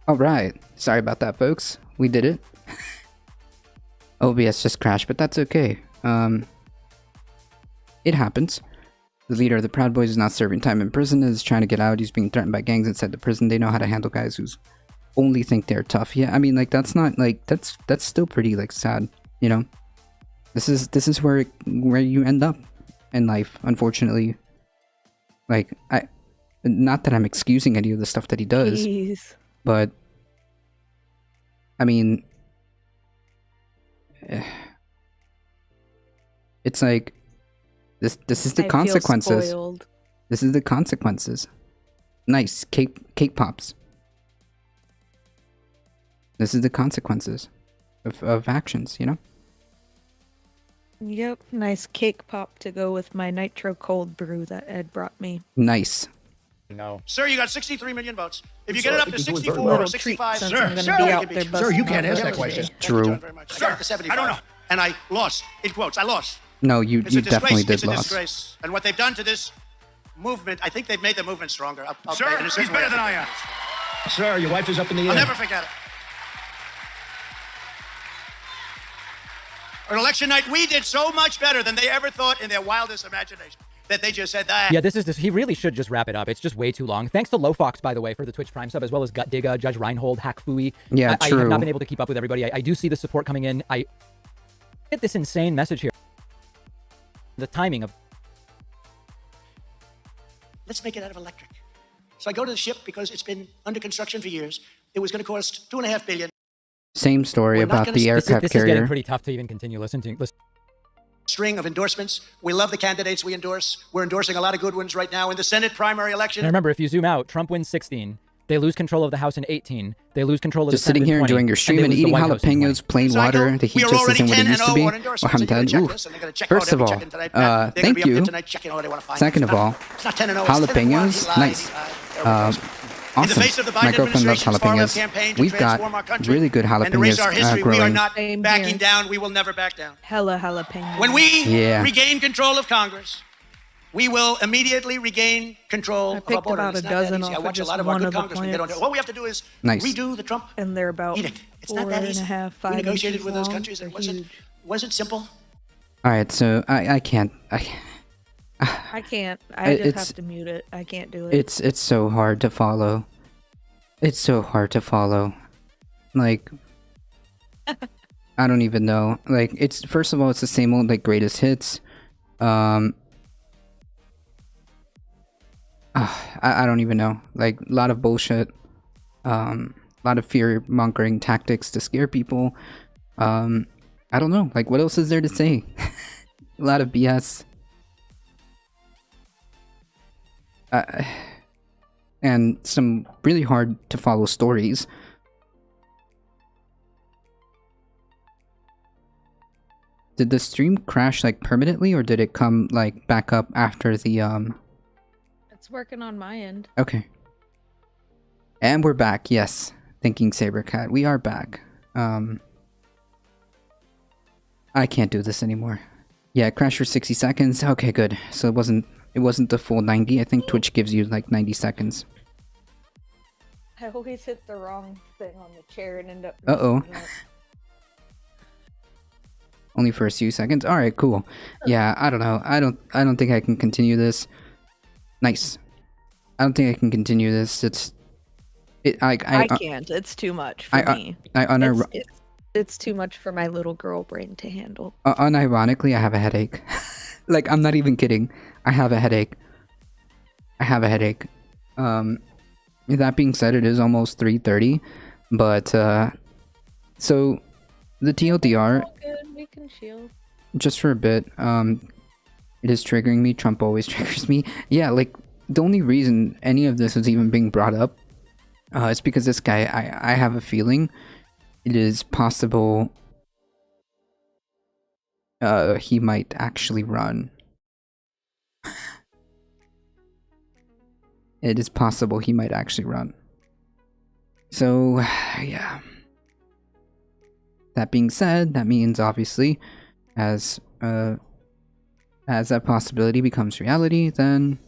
Alright, sorry about that, folks. We did it. OBS just crashed, but that's okay. It happens. The leader of the Proud Boys is not serving time in prison, is trying to get out. He's being threatened by gangs inside the prison. They know how to handle guys who only think they're tough. Yeah, I mean, like, that's not, like, that's still pretty, like, sad, you know? This is where you end up in life, unfortunately. Like, not that I'm excusing any of the stuff that he does, Jeez. but, I mean, it's like, this is the consequences. Feel spoiled. This is the consequences. Nice. Cake pops. This is the consequences of actions, you know? Yep, nice cake pop to go with my nitro cold brew that Ed brought me. Nice. No. Sir, you got 63 million votes. If you get it up to 64 Little or 65, treat, since sir, I'm gonna sir, be we out can there beat Sir, you can't busting ask my that question. butt. True. Thank you, John, very much. I got it to 75. I don't know. And I lost. In quotes, I lost. No, you It's a definitely disgrace. did It's a lost. disgrace. And what they've done to this movement, I think they've made the movement stronger. Sir, he's better than I am. Sir, your wife is up in the air. I'll never forget it. On election night, we did so much better than they ever thought in their wildest imagination that they just said that. Yeah, this. He really should just wrap it up. It's just way too long. Thanks to Lofox, by the way, for the Twitch Prime sub, as well as Gut Digga, Judge Reinhold, Hack Fooey. Yeah, I true. have not been able to keep up with everybody. I do see the support coming in. I get this insane message here. The timing of... Let's make it out of electric. So I go to the ship because it's been under construction for years. It was going to cost $2.5 billion. Same story We're not about gonna- the aircraft This is getting carrier. pretty tough to even continue listening to. String of endorsements. We love the candidates we endorse. We're endorsing a lot of good ones right now in the Senate primary election. And remember, if you zoom out, Trump wins 16. They lose control of the House in 18. They lose control of Just the Senate sitting here in 20, enjoying your stream they and lose the eating White House in 20. jalapenos, plain Cycle, water. The heat we are just already isn't what it 10 used to and be. 0 on Oh, endorsements. I'm They're gonna dead. check Ooh. this, and they're gonna check all First of they're all, checking tonight. They're gonna thank be up there you. tonight checking all they wanna find. Second It's of not- all, it's not 10 and 0, it's 10 and 1. He jalapenos, lied, nice. he lied. There we go. In the Awesome. face of the Biden My girlfriend loves administration's far-left jalapenos. campaign to We've got transform our country really good and erase our jalapenos history, we are growing. not Same backing here. down. We will never back down. Hella jalapeno. When we Yeah. regain control of Congress, we will immediately regain control I of our picked border. about It's a not that dozen easy. I off of watch a just lot of our one good of the congressmen get on plants. it. All we have to do is Nice. redo the Trump And they're about edict. It's not 4 that and easy. a half, We 5 negotiated inches with those long. countries, and They're it huge. wasn't simple. Alright, so I can't. I can't. I just It's- have to mute it. I can't do it. It's so hard to follow. It's so hard to follow. Like, I don't even know. Like, it's first of all, it's the same old like greatest hits. I don't even know. Like, a lot of bullshit. A lot of fear mongering tactics to scare people. I don't know. Like, what else is there to say? A lot of BS. And some really hard to follow stories. Did the stream crash like permanently, or did it come like back up after the It's working on my end. Okay. And we're back, yes. Thinking Sabercat. We are back. I can't do this anymore. Yeah, it crashed for 60 seconds. Okay, good. So it wasn't the full 90. I think Twitch gives you like 90 seconds. I always hit the wrong thing on the chair and end up. Uh-oh. messing it up. Only for a few seconds. All right, cool. Yeah, I don't know. I don't think I can continue this. Nice. I don't think I can continue this. I can't. It's too much for me. It's too much for my little girl brain to handle. Unironically, I have a headache. Like, I'm not even kidding. I have a headache. That being said, it is almost 3:30, but so the TLDR, Oh, good. We can shield. just for a bit, it is triggering me. Trump always triggers me. Yeah, like, the only reason any of this is even being brought up is because this guy, I have a feeling it is possible he might actually run. It is possible he might actually run. So, yeah. That being said, that means obviously, as that possibility becomes reality, then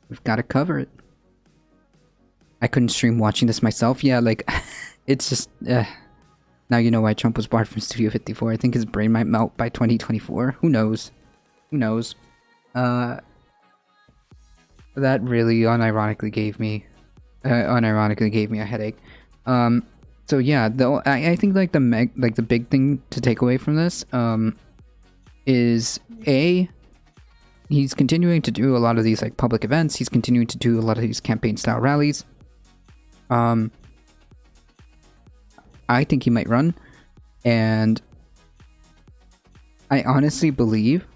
we've got to cover it. I couldn't stream watching this myself. Yeah, like, it's just now you know why Trump was barred from Studio 54. I think his brain might melt by 2024. Who knows? Who knows? That really unironically gave me a headache. So yeah, I think like the big thing to take away from this is he's continuing to do a lot of these like public events. He's continuing to do a lot of these campaign style rallies. I think he might run, and I honestly believe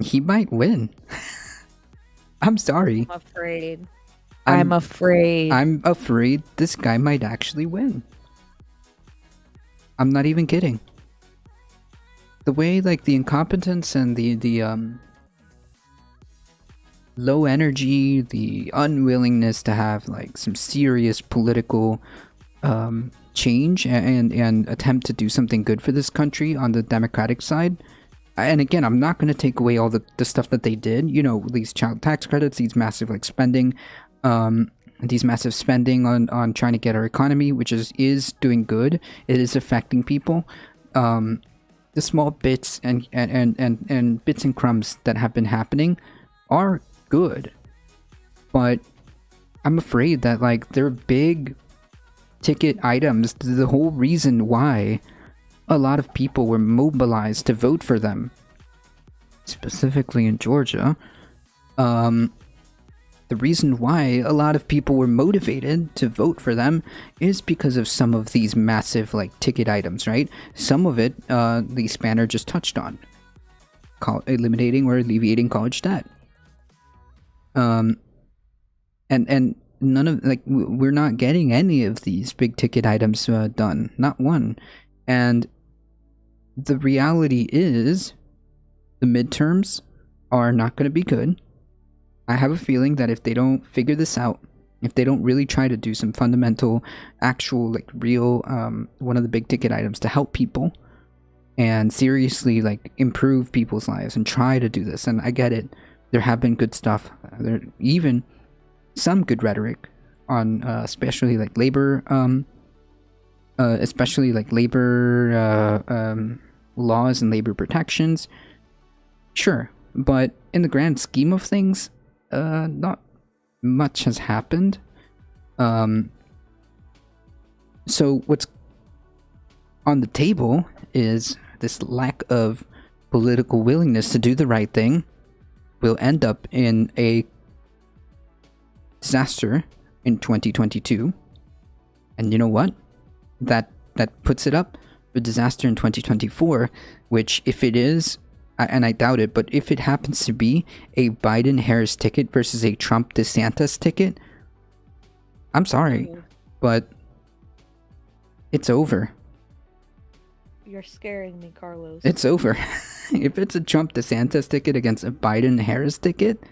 he might win. I'm sorry. I'm afraid. I'm afraid. I'm afraid this guy might actually win. I'm not even kidding. The way like the incompetence and the low energy, the unwillingness to have like some serious political change and attempt to do something good for this country on the Democratic side. And again, I'm not going to take away all the stuff that they did, you know, these child tax credits, these massive like spending, these massive spending on trying to get our economy, which is doing good. It is affecting people. The small bits and bits and crumbs that have been happening are good, but I'm afraid that like they're big ticket items. The whole reason why a lot of people were mobilized to vote for them, specifically in Georgia, the reason why a lot of people were motivated to vote for them is because of some of these massive like ticket items, right? Some of it the Spanner just touched on, eliminating or alleviating college debt. And none of like we're not getting any of these big ticket items done, not one. And the reality is the midterms are not going to be good. I have a feeling that if they don't figure this out, if they don't really try to do some fundamental, actual, like real, one of the big ticket items to help people and seriously like improve people's lives and try to do this, and I get it, there have been good stuff, there even some good rhetoric on especially like labor laws and labor protections, sure, but in the grand scheme of things, not much has happened. So what's on the table is this lack of political willingness to do the right thing will end up in a disaster in 2022. And you know what? That puts it up for disaster in 2024, which if it is, and I doubt it, but if it happens to be a Biden-Harris ticket versus a Trump-DeSantis ticket, I'm sorry, but it's over. You're scaring me, Carlos. It's over. If it's a Trump-DeSantis ticket against a Biden-Harris ticket,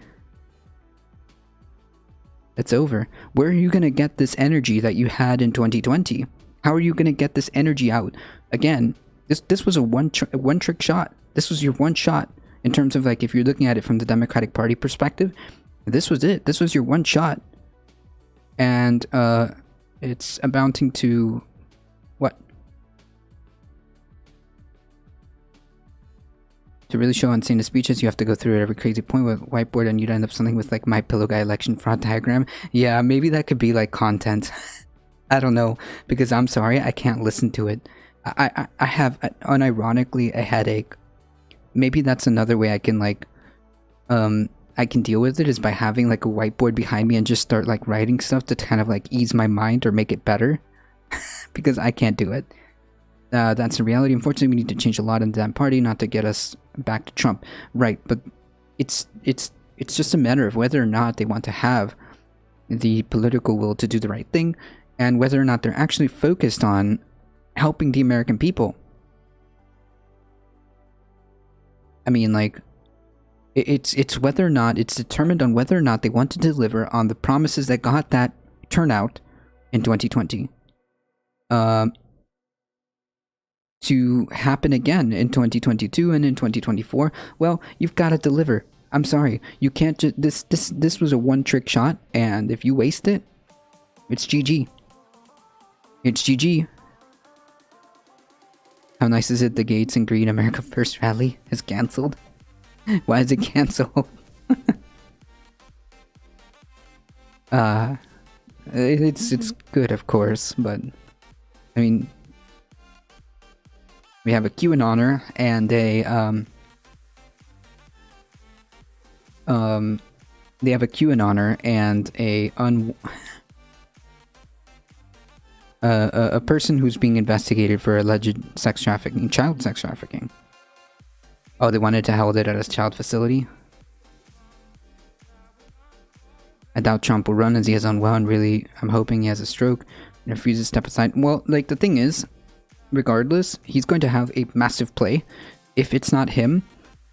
it's over. Where are you going to get this energy that you had in 2020? How are you going to get this energy out? Again, this was a one-trick shot. This was your one shot in terms of like if you're looking at it from the Democratic Party perspective. This was it. This was your one shot, and it's amounting to what? To really show insane speeches, you have to go through every crazy point with whiteboard, and you'd end up something with like my pillow guy election fraud diagram. Yeah, maybe that could be like content. I don't know, because I'm sorry, I can't listen to it. I have unironically a headache. Maybe that's another way I can like I can deal with it, is by having like a whiteboard behind me and just start like writing stuff to kind of like ease my mind or make it better. Because I can't do it. That's the reality. Unfortunately, we need to change a lot in that party, not to get us back to Trump, right? But it's just a matter of whether or not they want to have the political will to do the right thing, and whether or not they're actually focused on helping the American people. I mean, like, it's whether or not it's determined on whether or not they want to deliver on the promises that got that turnout in 2020 to happen again in 2022 and in 2024. Well, you've got to deliver. I'm sorry, you can't just this was a one trick shot, and if you waste it, It's GG. It's GG. How nice is it the Gates and Green America First rally is cancelled? Why is it cancelled? It's good, of course, but I mean, we have a QAnoner and a they have a QAnoner and a person who's being investigated for alleged sex trafficking, child sex trafficking. Oh, they wanted to hold it at a child facility. I doubt Trump will run as he is unwell, and really, I'm hoping he has a stroke and refuses to step aside. Well, like, the thing is, regardless, he's going to have a massive play. If it's not him,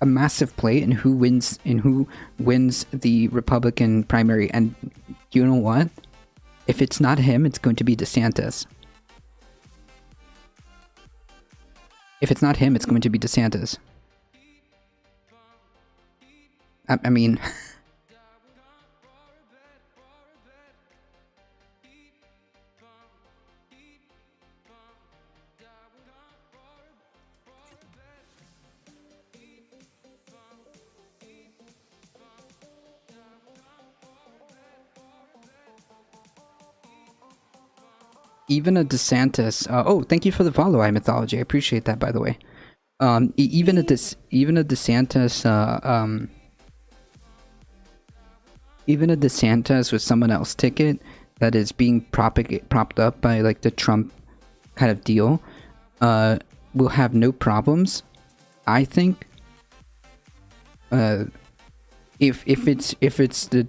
a massive play in who wins the Republican primary. And you know what? If it's not him, it's going to be DeSantis. If it's not him, it's going to be DeSantis. I mean... Even a DeSantis. Oh, thank you for the follow, iMythology. I appreciate that, by the way. Even a DeSantis. Even a DeSantis with someone else's ticket that is being propped up by like the Trump kind of deal, will have no problems. I think. If it's the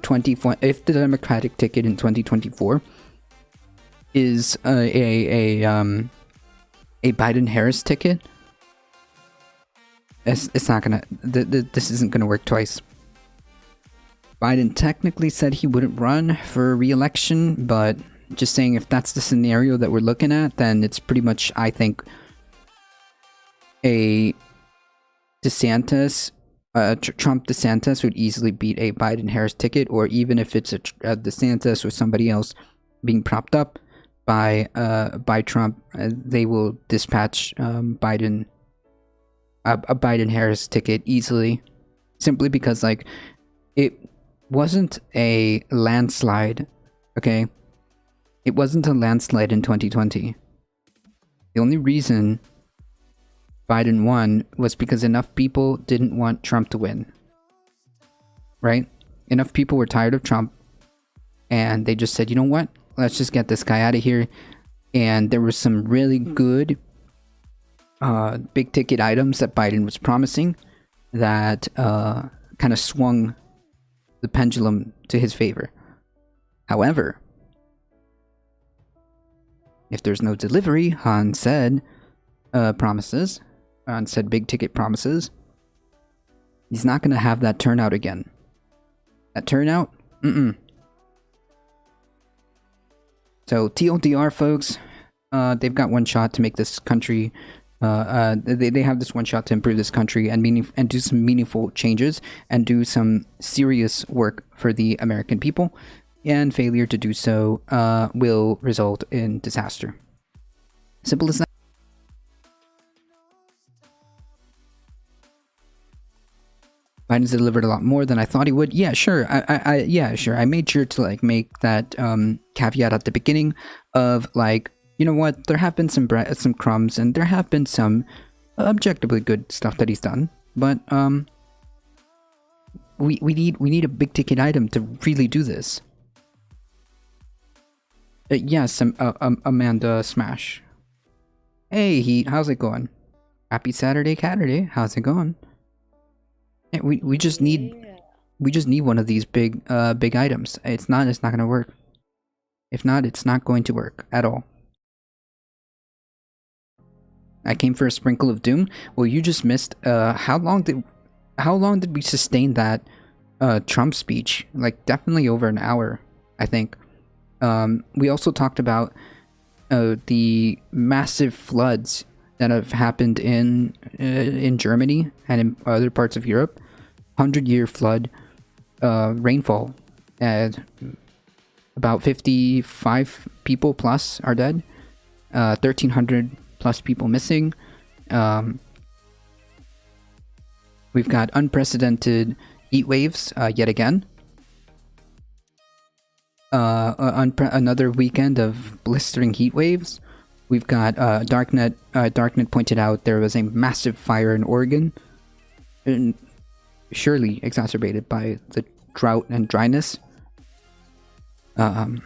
24, if the Democratic ticket in 2024 is a Biden-Harris ticket, it's not gonna. This isn't gonna work twice. Biden technically said he wouldn't run for re-election, but just saying, if that's the scenario that we're looking at, then it's pretty much, I think, a DeSantis, Trump DeSantis would easily beat a Biden-Harris ticket, or even if it's a DeSantis or somebody else being propped up by Trump, they will dispatch a Biden-Harris ticket easily, simply because, like, it wasn't a landslide, okay? It wasn't a landslide in 2020. The only reason Biden won was because enough people didn't want Trump to win, right? Enough people were tired of Trump, and they just said, you know what? Let's just get this guy out of here. And there were some really good big ticket items that Biden was promising that kind of swung the pendulum to his favor. However, if there's no delivery on said promises, on said big ticket promises, he's not going to have that turnout again. That turnout? So TLDR, folks, they've got one shot to make this country. They have this one shot to improve this country and do some meaningful changes and do some serious work for the American people. And failure to do so will result in disaster. Simple as that. Biden's delivered a lot more than I thought he would. Yeah, sure. Yeah, sure. I made sure to like make that caveat at the beginning of like, you know what? There have been some crumbs, and there have been some objectively good stuff that he's done. But we need a big ticket item to really do this. Yes, Amanda Smash. Hey, Heat, how's it going? Happy Saturday, Caturday. How's it going? Yeah, we just need one of these big items. It's not gonna work. If not, it's not going to work at all. I came for a sprinkle of doom. Well, you just missed. How long did we sustain that Trump speech? Like, definitely over an hour, I think. We also talked about the massive floods that have happened in Germany and in other parts of Europe. 100-year flood rainfall, and about 55 people plus are dead. 1,300 plus people missing. We've got unprecedented heat waves yet again. Another weekend of blistering heat waves. We've got Darknet. Darknet pointed out there was a massive fire in Oregon, and surely exacerbated by the drought and dryness. Not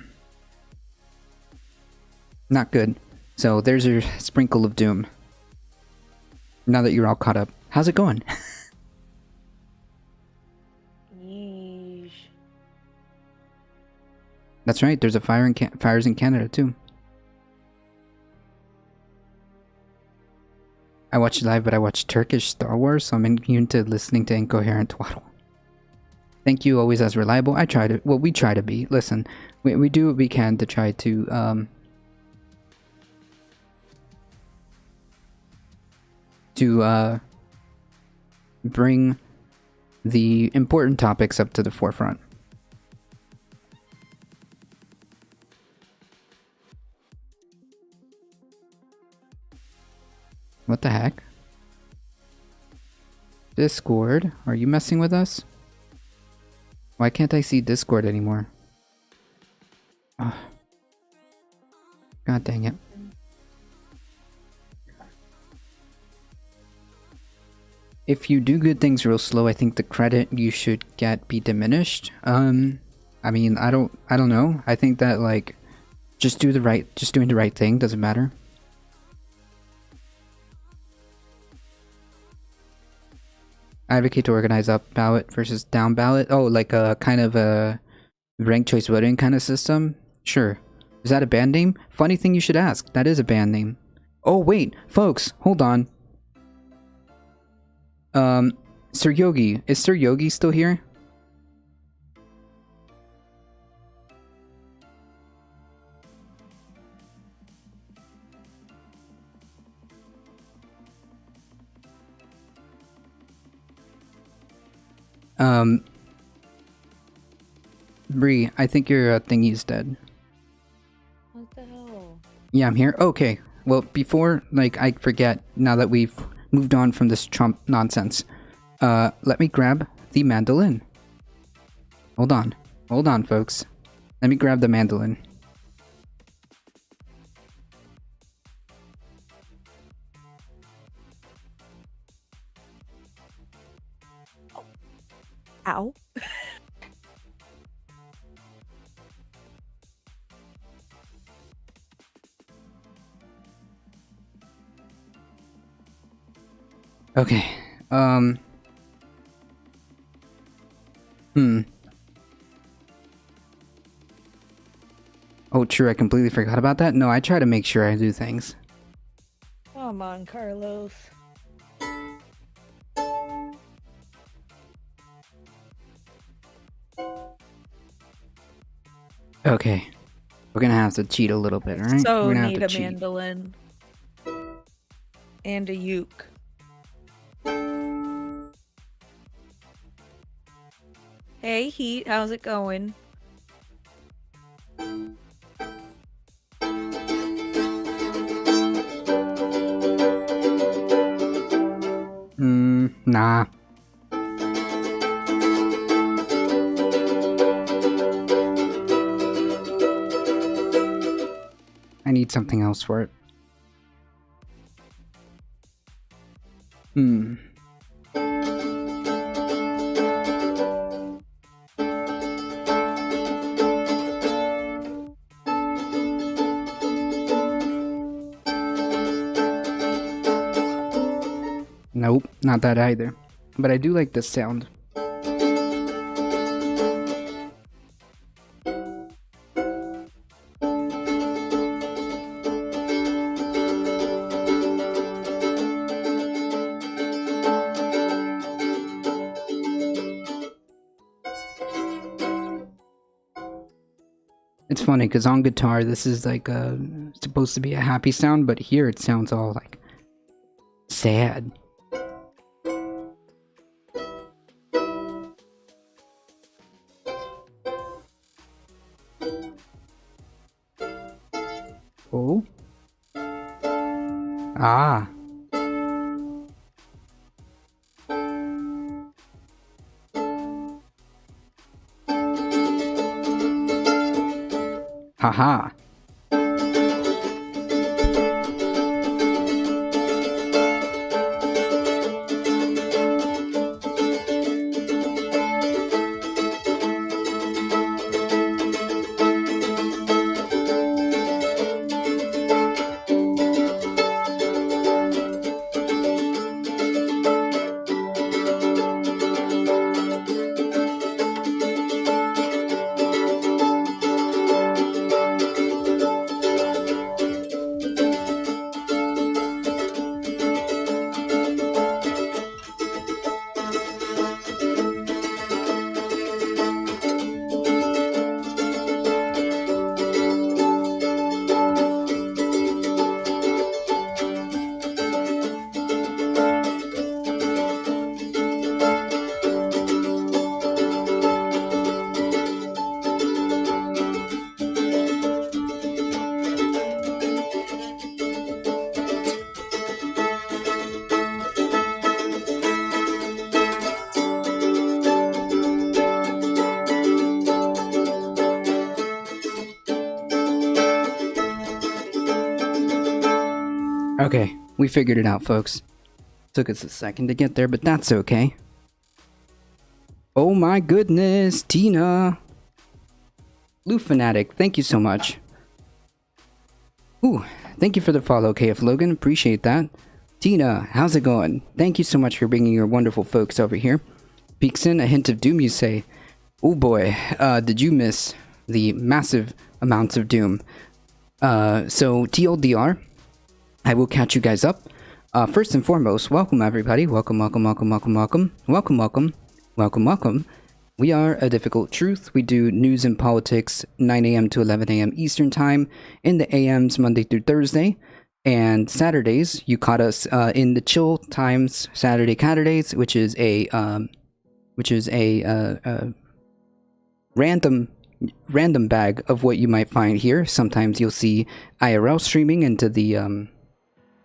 good. So there's your sprinkle of doom. Now that you're all caught up, how's it going? Yeesh. That's right. There's a fires in Canada too. I watched live, but I watched Turkish Star Wars, so I'm immune to listening to incoherent twaddle. Thank you, always as reliable. I try to. Well, we try to be. Listen, we do what we can to try to bring the important topics up to the forefront. What the heck? Discord, are you messing with us? Why can't I see Discord anymore? Oh. God dang it. If you do good things real slow, I think the credit you should get be diminished. I mean, I don't know. I think that like just doing the right thing doesn't matter. I advocate to organize up ballot versus down ballot. Oh, like a kind of a ranked choice voting kind of system? Sure. Is that a band name? Funny thing you should ask. That is a band name. Oh, wait. Folks, hold on. Sir Yogi. Is Sir Yogi still here? Bree, I think your thingy's dead. What the hell? Yeah, I'm here. Okay. Well, before, like, I forget, now that we've moved on from this Trump nonsense, let me grab the mandolin. Hold on. Hold on, folks. Let me grab the mandolin. Ow. Okay. Oh, true. I completely forgot about that. No, I try to make sure I do things. Come on, Carlos. Okay. We're gonna have to cheat a little bit, alright? So We're gonna need have a to cheat. mandolin. And a uke. Hey, Heat, how's it going? Nah. I need something else for it. Nope, not that either. But I do like this sound. It's funny because on guitar this is like supposed to be a happy sound, but here it sounds all like sad. Oh. Ah. Haha. Okay, we figured it out, folks. Took us a second to get there, but that's okay. Oh my goodness, Tina! Blue Fanatic, thank you so much. Ooh, thank you for the follow, KF Logan, appreciate that. Tina, how's it going? Thank you so much for bringing your wonderful folks over here. Peeks in, a hint of doom, you say. Oh boy, did you miss the massive amounts of doom? So TLDR, I will catch you guys up. First and foremost, welcome everybody. Welcome. We are A Difficult Truth. We do news and politics 9 a.m. to 11 a.m. Eastern Time in the AMs Monday through Thursday. And Saturdays, you caught us in the chill times Saturday Caturdays, which is a random bag of what you might find here. Sometimes you'll see IRL streaming into the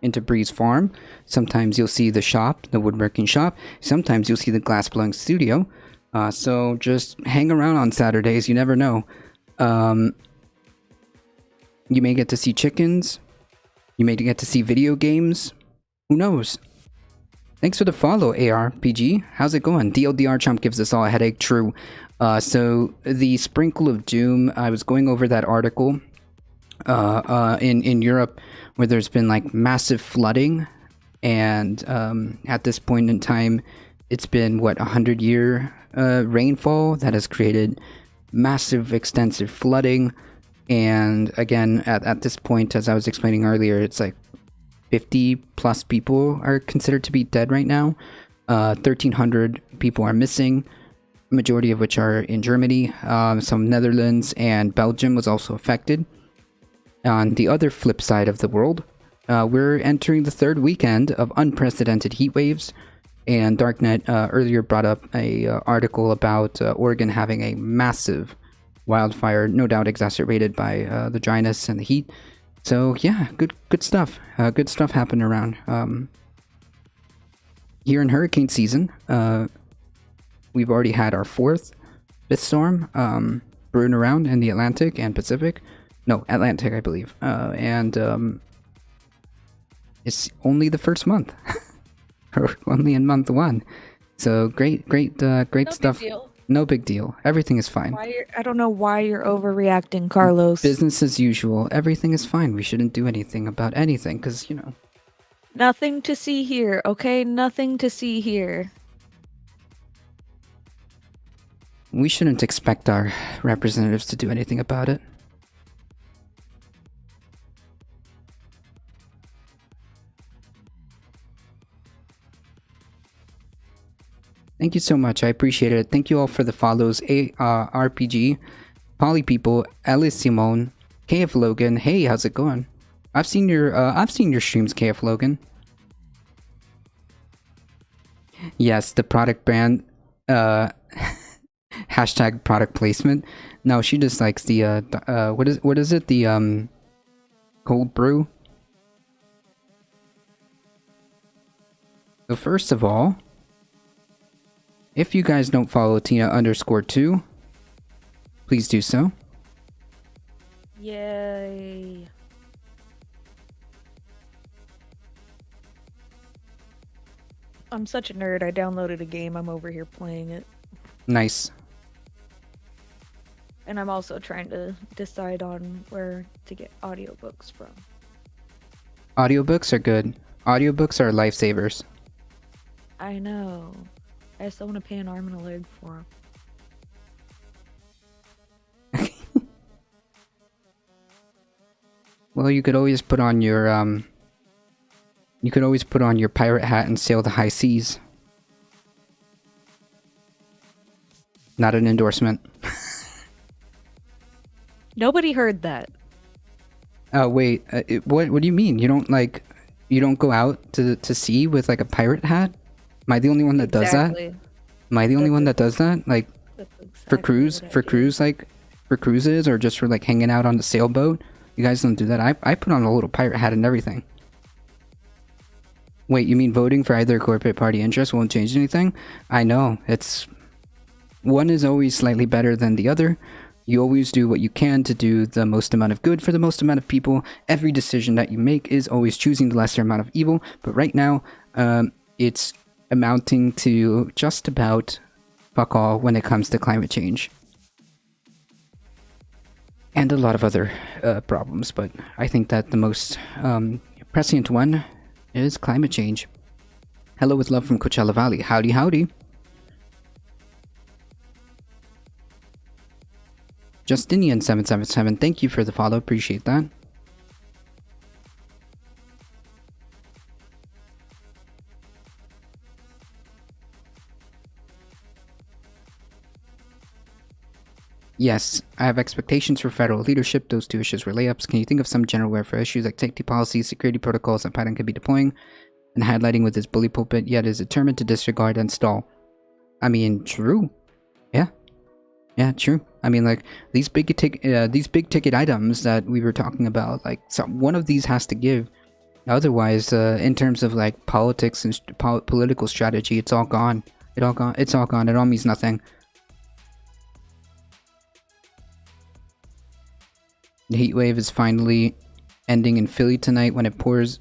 into Breeze Farm. Sometimes you'll see the shop, the woodworking shop. Sometimes you'll see the glass blowing studio. So just hang around on Saturdays. You never know. You may get to see chickens. You may get to see video games. Who knows? Thanks for the follow, ARPG. How's it going? DLDR Chump gives us all a headache. True. So the Sprinkle of Doom, I was going over that article in Europe where there's been like massive flooding, and at this point in time it's been what, 100-year rainfall that has created massive extensive flooding. And again, at this point, as I was explaining earlier, it's like 50 plus people are considered to be dead right now. 1,300 people are missing, majority of which are in Germany. Some Netherlands and Belgium was also affected. On the other flip side of the world, we're entering the third weekend of unprecedented heat waves. And Darknet earlier brought up a article about Oregon having a massive wildfire, no doubt exacerbated by the dryness and the heat. So yeah, good stuff. Good stuff happened around. Here in hurricane season, we've already had our fourth fifth storm brewing around in the Atlantic and Pacific. No, Atlantic, I believe. And it's only the first month. Or only in month one. So great stuff. Big deal. No big deal. Everything is fine. I don't know why you're overreacting, Carlos. Business as usual. Everything is fine. We shouldn't do anything about anything because, you know. Nothing to see here, okay? Nothing to see here. We shouldn't expect our representatives to do anything about it. Thank you so much. I appreciate it. Thank you all for the follows. RPG, Poly People, Alice Simone, KF Logan. Hey, how's it going? I've seen your streams, KF Logan. Yes, the product brand. Hashtag product placement. No, she just likes the what is it? The Cold brew. So first of all, if you guys don't follow Tina_2, please do so. Yay. I'm such a nerd. I downloaded a game. I'm over here playing it. Nice. And I'm also trying to decide on where to get audiobooks from. Audiobooks are good. Audiobooks are lifesavers. I know. I just don't want to pay an arm and a leg for them. Well, you could always put on your pirate hat and sail the high seas. Not an endorsement. Nobody heard that. Oh wait, what do you mean? You don't go out to sea with like a pirate hat? Am I the only one that does that? Am I the only one that does that? Like for cruises or just for like hanging out on the sailboat? You guys don't do that. I put on a little pirate hat and everything. Wait, you mean voting for either corporate party interest won't change anything? I know. One is always slightly better than the other. You always do what you can to do the most amount of good for the most amount of people. Every decision that you make is always choosing the lesser amount of evil. But right now, it's amounting to just about fuck all when it comes to climate change. And a lot of other problems, but I think that the most prescient one is climate change. Hello with love from Coachella Valley. Howdy, howdy. Justinian777, thank you for the follow. Appreciate that. Yes, I have expectations for federal leadership. Those two issues were layups. Can you think of some general welfare issues like safety policies, security protocols that Biden could be deploying and highlighting with his bully pulpit, yet is determined to disregard and stall? I mean, true. Yeah, true. I mean, like these big ticket items that we were talking about, like one of these has to give. Otherwise, in terms of like politics and political strategy, it's all gone. It's all gone. It all means nothing. The heat wave is finally ending in Philly tonight when it pours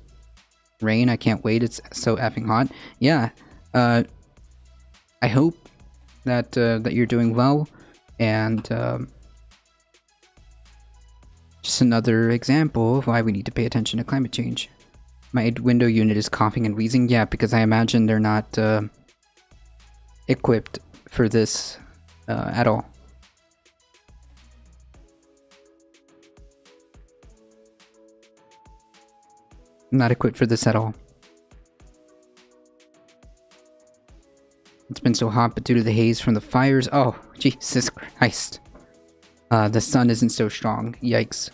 rain. I can't wait. It's so effing hot. Yeah. I hope that that you're doing well. And just another example of why we need to pay attention to climate change. My window unit is coughing and wheezing. Yeah, because I imagine they're not equipped for this at all. Not equipped for this at all. It's been so hot, but due to the haze from the fires... Oh, Jesus Christ. The sun isn't so strong. Yikes.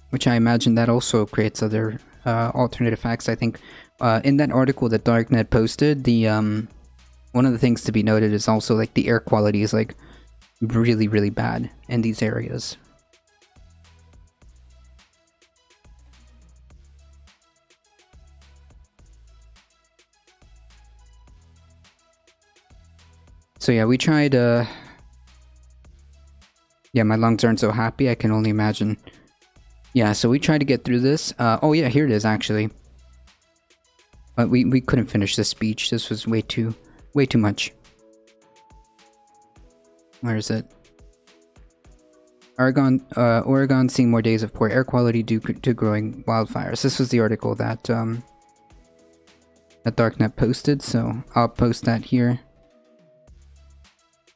Which I imagine that also creates other alternate effects. I think in that article that Darknet posted, the one of the things to be noted is also like the air quality is like really, really bad in these areas. So yeah, we tried, yeah, my lungs aren't so happy, I can only imagine. Yeah, so we tried to get through this. Oh yeah, here it is actually. But we couldn't finish this speech, this was way too much. Where is it? Oregon seeing more days of poor air quality due to growing wildfires. This was the article that, that Darknet posted, so I'll post that here.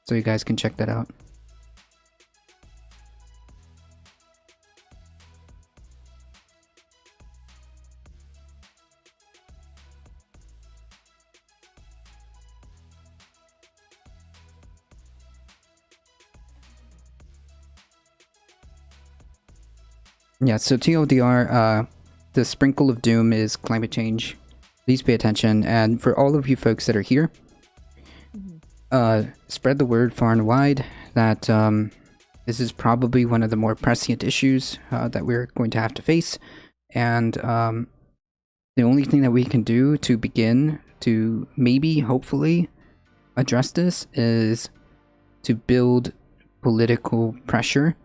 So you guys can check that out. Yeah, so TLDR, the sprinkle of doom is climate change. Please pay attention, and for all of you folks that are here, spread the word far and wide that This is probably one of the more prescient issues that we're going to have to face, and the only thing that we can do to begin to maybe, hopefully, address this is to build political pressure,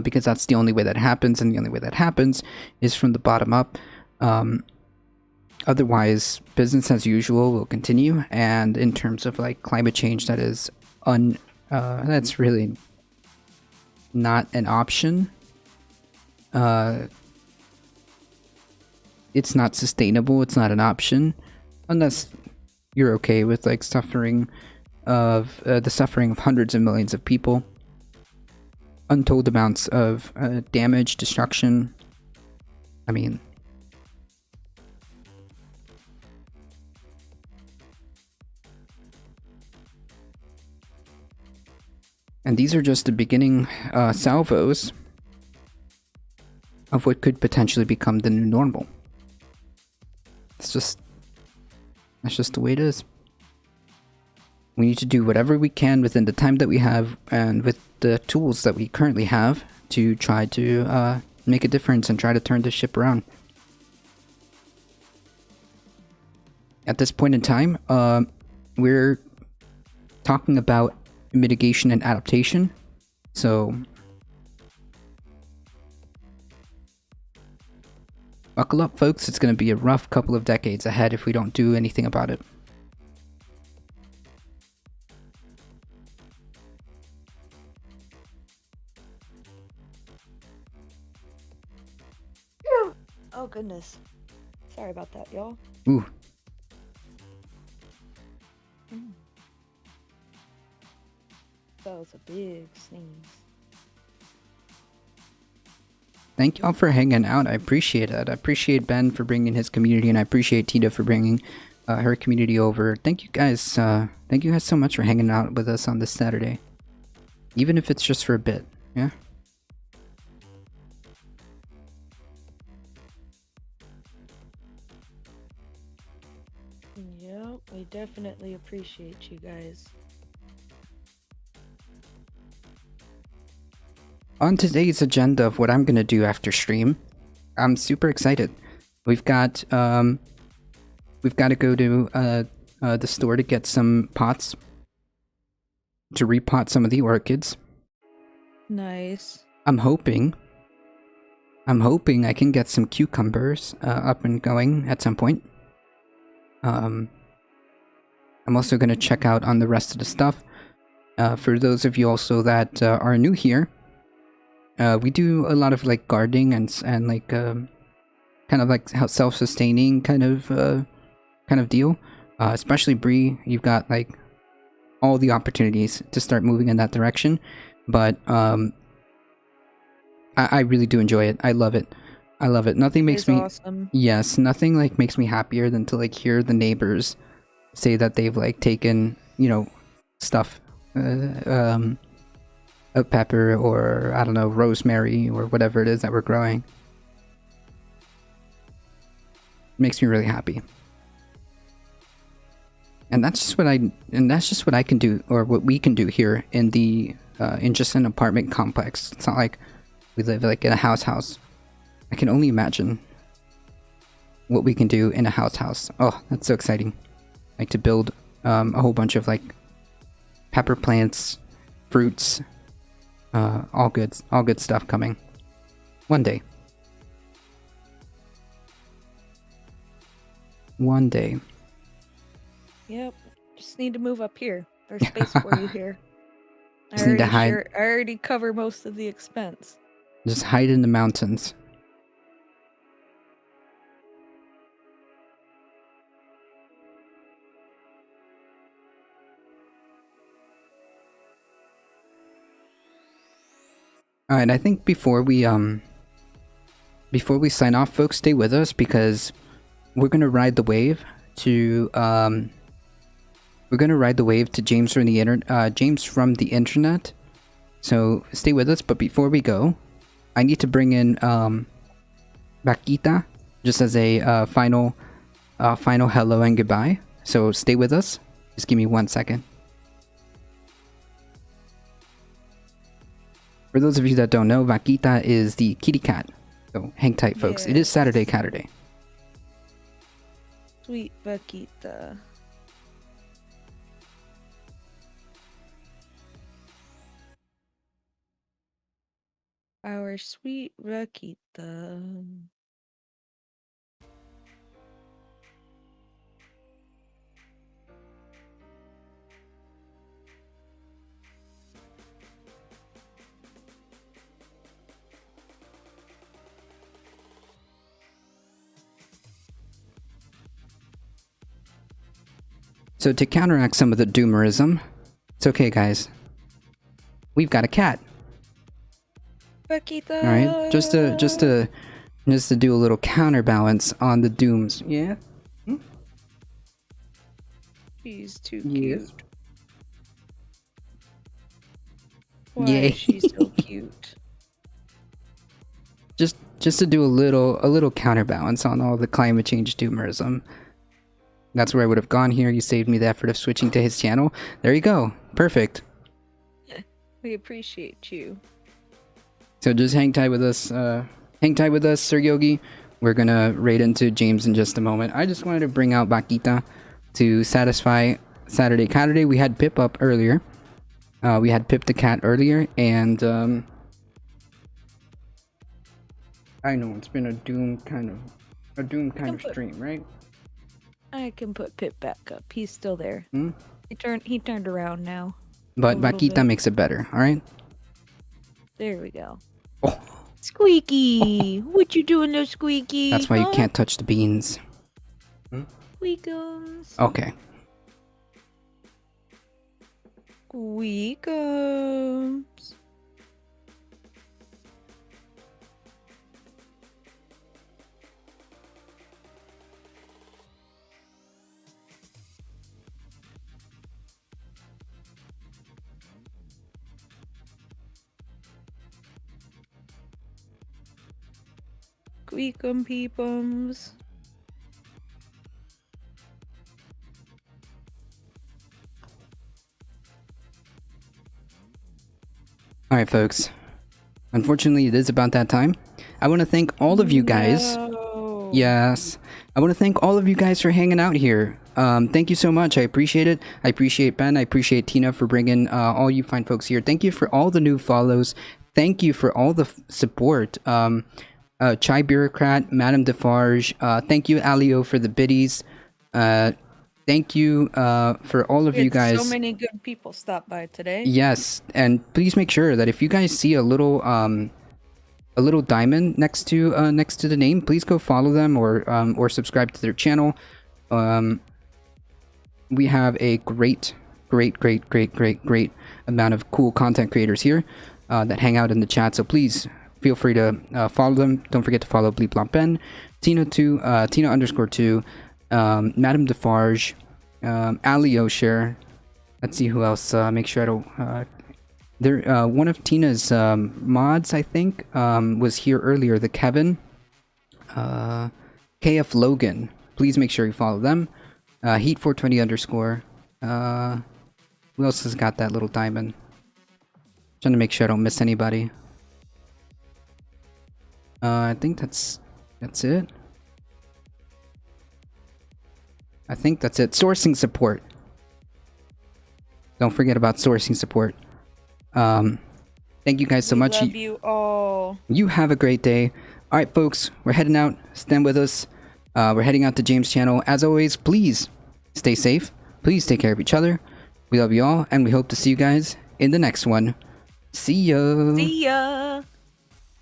because that's the only way that happens, and the only way that happens is from the bottom up. Otherwise, business as usual will continue, and in terms of like climate change, that is that's really not an option. It's not sustainable. It's not an option unless you're okay with like suffering of the suffering of hundreds of millions of people, untold amounts of damage, destruction. I mean, and these are just the beginning salvos of what could potentially become the new normal. That's just the way it is. We need to do whatever we can within the time that we have and with the tools that we currently have to try to make a difference and try to turn this ship around. At this point in time, we're talking about mitigation and adaptation. So buckle up, folks. It's going to be a rough couple of decades ahead if we don't do anything about it. Oh goodness. Sorry about that, y'all. Ooh. That was a big sneeze. Thank y'all for hanging out. I appreciate it. I appreciate Ben for bringing his community, and I appreciate Tita for bringing her community over. Thank you guys. Thank you guys so much for hanging out with us on this Saturday, even if it's just for a bit. Yeah. Yep, we definitely appreciate you guys. On today's agenda of what I'm gonna do after stream, I'm super excited. We've got to go to the store to get some pots to repot some of the orchids. Nice. I'm hoping I can get some cucumbers up and going at some point. I'm also gonna check out on the rest of the stuff. For those of you also that are new here. We do a lot of like gardening and like kind of like how self-sustaining kind of deal. Especially Bree, you've got like all the opportunities to start moving in that direction. But I really do enjoy it. I love it. I love it. Nothing makes me awesome. Yes, nothing like makes me happier than to like hear the neighbors say that they've like taken, you know, stuff. A pepper or I don't know, rosemary or whatever it is that we're growing. It makes me really happy. And that's just what I can do, or what we can do here in the in just an apartment complex. It's not like we live like in a house. I can only imagine what we can do in a house. Oh, that's so exciting. Like to build a whole bunch of like pepper plants, fruits, all good stuff coming. One day. One day. Yep. Just need to move up here. There's space for you here. I Just need to hide. I already cover most of the expense. Just hide in the mountains. Alright, I think before we sign off, folks, stay with us because we're gonna ride the wave to James from the internet. So stay with us, but before we go, I need to bring in Bakita just as a final hello and goodbye. So stay with us. Just give me 1 second. For those of you that don't know, Vaquita is the kitty cat. So hang tight, folks. It is Saturday Caturday. Sweet Vaquita. Our sweet Vaquita. So to counteract some of the doomerism, it's okay, guys. We've got a cat. Vaquita. All right, just to do a little counterbalance on the dooms. Yeah. She's too Yeah. cute. Why Yay. is she so cute? Just to do a little counterbalance on all the climate change doomerism. That's where I would have gone here. You saved me the effort of switching to his channel. There you go. Perfect. We appreciate you. So just hang tight with us. Hang tight with us, Sir Yogi. We're gonna raid into James in just a moment. I just wanted to bring out Vaquita to satisfy Saturday Caturday. We had Pip up earlier. We had Pip the cat earlier, and I know it's been a doom kind of stream, right? I can put Pip back up. He's still there. Hmm? He turned around now. But A little Vaquita bit. makes it better, all right? There we go. Oh, Squeaky! What you doing there, Squeaky? that's why you can't touch the beans. Squeakums. Okay. Squeakums. Squeakum peepums. Alright, folks. Unfortunately, it is about that time. I want to thank all of you guys. No. Yes. I want to thank all of you guys for hanging out here. Thank you so much. I appreciate it. I appreciate Ben. I appreciate Tina for bringing all you fine folks here. Thank you for all the new follows. Thank you for all the support. Chai Bureaucrat, Madame Defarge. Thank you, Alio, for the biddies. Thank you for all of you guys. So many good people stopped by today. Yes, and please make sure that if you guys see a little diamond next to the name, please go follow them or subscribe to their channel. We have a great amount of cool content creators here that hang out in the chat. So please feel free to follow them. Don't forget to follow Bleep Blomp Ben, Tina_2, Madame Defarge, Ali O'Share. Let's see who else. Make sure I don't. One of Tina's mods, I think, was here earlier. The Kevin, KF Logan. Please make sure you follow them. Heat420_. Who else has got that little diamond? Trying to make sure I don't miss anybody. I think that's it. I think that's it. Sourcing support. Don't forget about sourcing support. Thank you guys so much. Love you all. You have a great day. All right, folks, we're heading out. Stand with us. We're heading out to James' channel. As always, please stay safe. Please take care of each other. We love you all, and we hope to see you guys in the next one. See ya. See ya.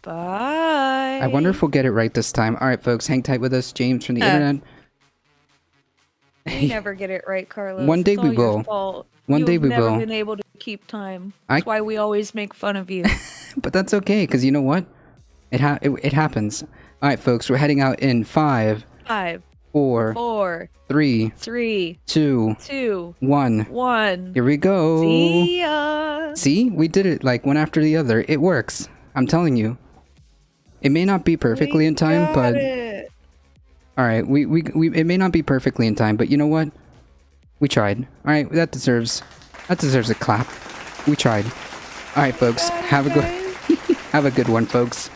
Bye. I wonder if we'll get it right this time. All right, folks, hang tight with us. James from the internet. We never get it right, Carlos. One day It's all we your will. fault. One day we You've never will. been able to keep time. That's why we always make fun of you. But that's okay, because you know what? It happens. All right, folks, we're heading out in 5, 5, 4, 4, 3, 3, 2, 2, 1. 1. Here we go. See ya. See? We did it like one after the other. It works. I'm telling you. It may not be perfectly in time, but it. all right, we it may not be perfectly in time, but you know what? We tried. All right, that deserves a clap. We tried. All right, folks, have a good Have a good one, folks.